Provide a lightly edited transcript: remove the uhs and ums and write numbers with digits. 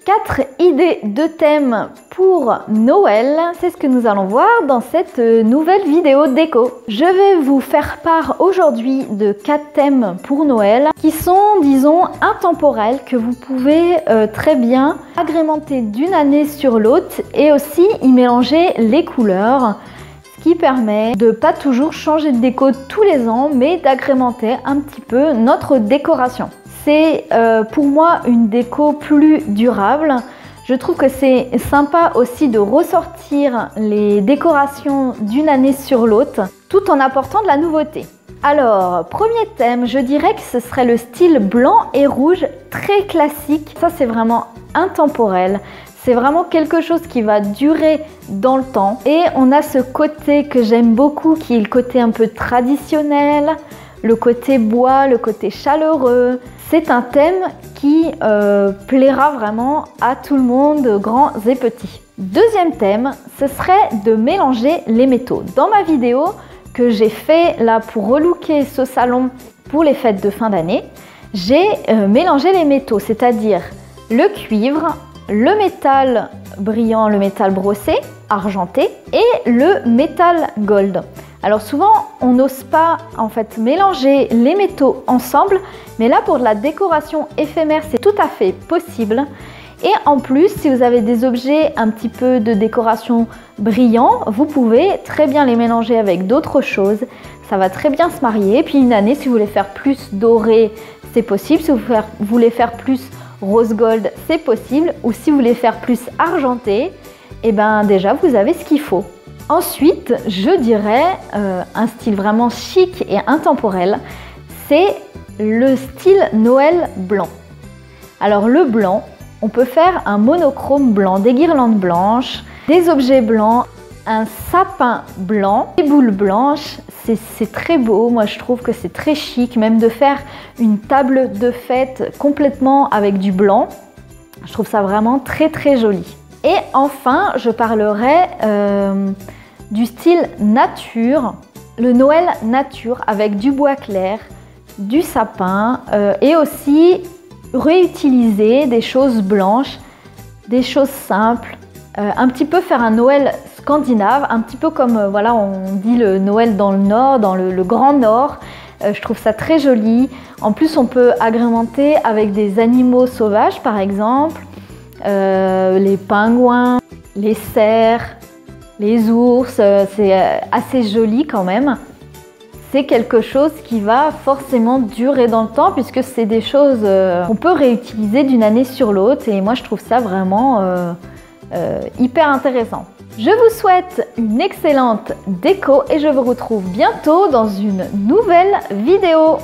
4 idées de thèmes pour Noël, c'est ce que nous allons voir dans cette nouvelle vidéo déco. Je vais vous faire part aujourd'hui de 4 thèmes pour Noël qui sont, disons, intemporels, que vous pouvez très bien agrémenter d'une année sur l'autre et aussi y mélanger les couleurs, ce qui permet de pas toujours changer de déco tous les ans, mais d'agrémenter un petit peu notre décoration. C'est pour moi une déco plus durable. Je trouve que c'est sympa aussi de ressortir les décorations d'une année sur l'autre tout en apportant de la nouveauté. Alors, premier thème, je dirais que ce serait le style blanc et rouge, très classique. Ça, c'est vraiment intemporel. C'est vraiment quelque chose qui va durer dans le temps. Et on a ce côté que j'aime beaucoup, qui est le côté un peu traditionnel, le côté bois, le côté chaleureux. C'est un thème qui plaira vraiment à tout le monde, grands et petits. Deuxième thème, ce serait de mélanger les métaux. Dans ma vidéo que j'ai fait là pour relooker ce salon pour les fêtes de fin d'année, j'ai mélangé les métaux, c'est-à-dire le cuivre, le métal brillant, le métal brossé, argenté et le métal gold. Alors souvent, on n'ose pas en fait mélanger les métaux ensemble, mais là pour de la décoration éphémère, c'est tout à fait possible. Et en plus, si vous avez des objets un petit peu de décoration brillants, vous pouvez très bien les mélanger avec d'autres choses. Ça va très bien se marier. Et puis une année, si vous voulez faire plus doré, c'est possible. Si vous voulez faire plus rose gold, c'est possible. Ou si vous voulez faire plus argenté, et ben déjà vous avez ce qu'il faut. Ensuite, je dirais un style vraiment chic et intemporel, c'est le style Noël blanc. Alors le blanc, on peut faire un monochrome blanc, des guirlandes blanches, des objets blancs, un sapin blanc, des boules blanches, c'est très beau. Moi je trouve que c'est très chic, même de faire une table de fête complètement avec du blanc. Je trouve ça vraiment très très joli. Et enfin, je parlerai du style nature, le Noël nature avec du bois clair, du sapin et aussi réutiliser des choses blanches, des choses simples, un petit peu faire un Noël scandinave, un petit peu comme voilà, on dit le Noël dans le Nord, dans le Grand Nord. Je trouve ça très joli. En plus, on peut agrémenter avec des animaux sauvages, par exemple, les pingouins, les cerfs, les ours, c'est assez joli quand même. C'est quelque chose qui va forcément durer dans le temps puisque c'est des choses qu'on peut réutiliser d'une année sur l'autre et moi je trouve ça vraiment hyper intéressant. Je vous souhaite une excellente déco et je vous retrouve bientôt dans une nouvelle vidéo.